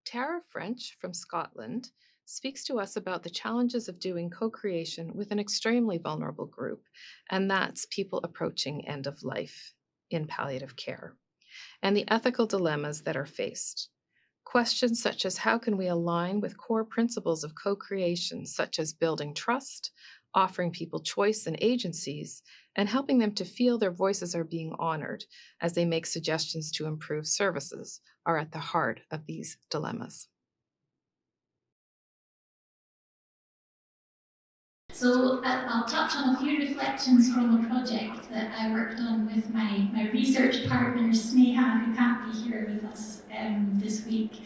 Tara French from Scotland speaks to us about the challenges of doing co-creation with an extremely vulnerable group, and that's people approaching end of life in palliative care, and the ethical dilemmas that are faced. Questions such as how can we align with core principles of co-creation, such as building trust, offering people choice and agencies, and helping them to feel their voices are being honored as they make suggestions to improve services, are at the heart of these dilemmas. So I'll touch on a few reflections from a project that I worked on with my research partner, Sneha, who can't be here with us this week.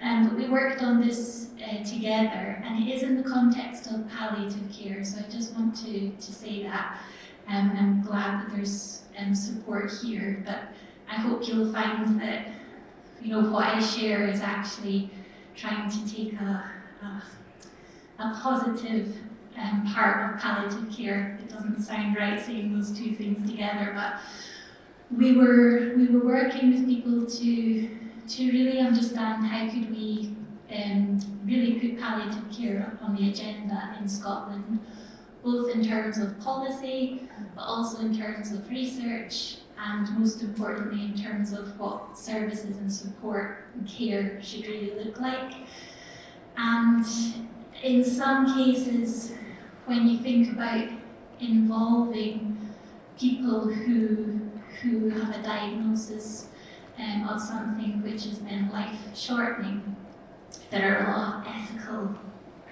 But we worked on this together, and it is in the context of palliative care, so I just want to say that. I'm glad that there's support here, but I hope you'll find that what I share is actually trying to take a positive part of palliative care. It doesn't sound right saying those two things together, but we were working with people to really understand how could we really put palliative care on the agenda in Scotland, both in terms of policy, but also in terms of research, and most importantly in terms of what services and support and care should really look like. And in some cases, when you think about involving people who have a diagnosis of something which is then life-shortening, there are a lot of ethical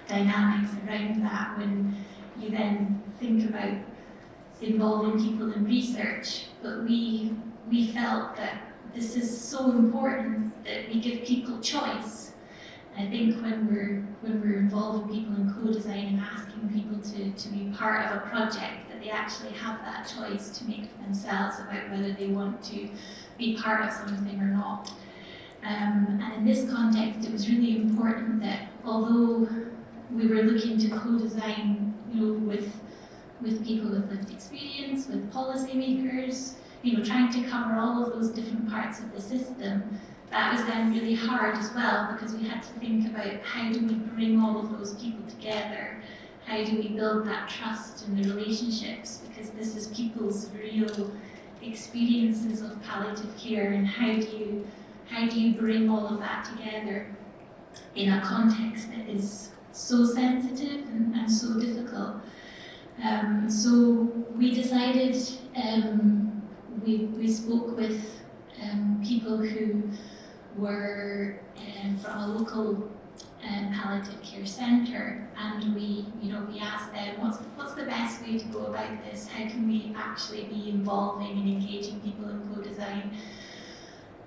dynamics around that when you then think about involving people in research. But we felt that this is so important that we give people choice. I think when we're involving people in co-design and asking people to be part of a project, that they actually have that choice to make for themselves about whether they want to be part of something or not. And in this context, it was really important that although we were looking to co-design, with people with lived experience, with policymakers, trying to cover all of those different parts of the system, that was then really hard as well, because we had to think about how do we bring all of those people together, how do we build that trust in the relationships, because this is people's real experiences of palliative care, and how do you bring all of that together in a context that is so sensitive and so difficult. So we decided, we spoke with people who were from a local palliative care centre, and we asked them what's the best way to go about this? How can we actually be involving and engaging people in co-design?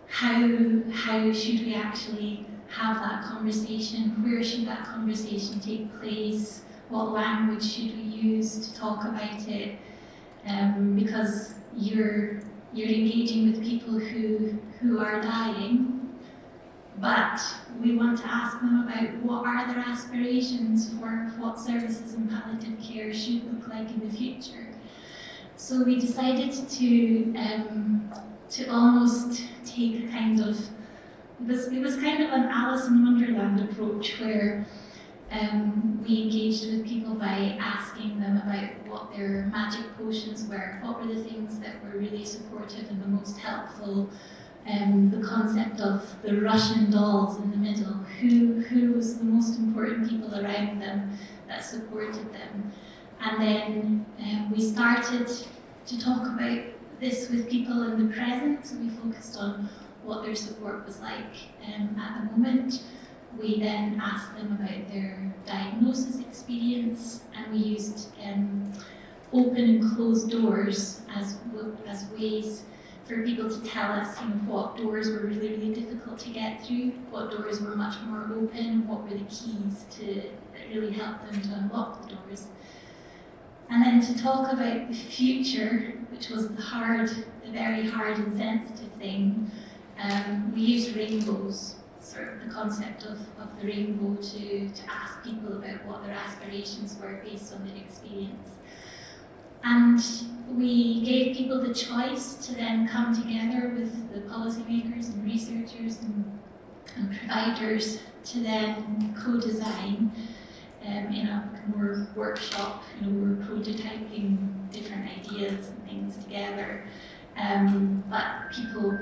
How should we actually have that conversation? Where should that conversation take place? What language should we use to talk about it? Because you're engaging with people who are dying, but we want to ask them about what are their aspirations for what services in palliative care should look like in the future. So we decided to almost take a kind of, it was kind of an Alice in Wonderland approach, where we engaged with people by asking them about what their magic potions were, what were the things that were really supportive and the most helpful, the concept of the Russian dolls in the middle, who was the most important people around them that supported them. And then we started to talk about this with people in the present, so we focused on what their support was like at the moment. We then asked them about their diagnosis experience, and we used open and closed doors as ways for people to tell us what doors were really, really difficult to get through, what doors were much more open, and what were the keys that really helped them to unlock the doors. And then to talk about the future, which was the very hard and sensitive thing, we used rainbows, sort of the concept of the rainbow, to ask people about what their aspirations were based on their experience. And we gave people the choice to then come together with the policymakers and researchers and and providers to then co-design in a more workshop. We're prototyping different ideas and things together, but people,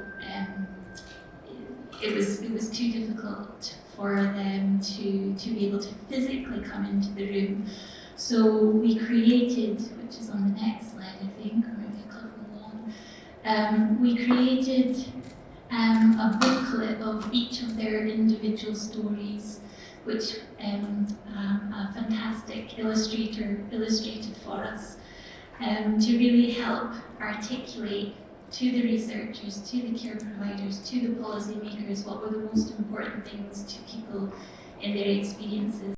it was too difficult for them to be able to physically come into the room. So we created, which is on the next slide, I think, or maybe a couple along, we created a booklet of each of their individual stories, which a fantastic illustrator illustrated for us, to really help articulate to the researchers, to the care providers, to the policymakers what were the most important things to people in their experiences.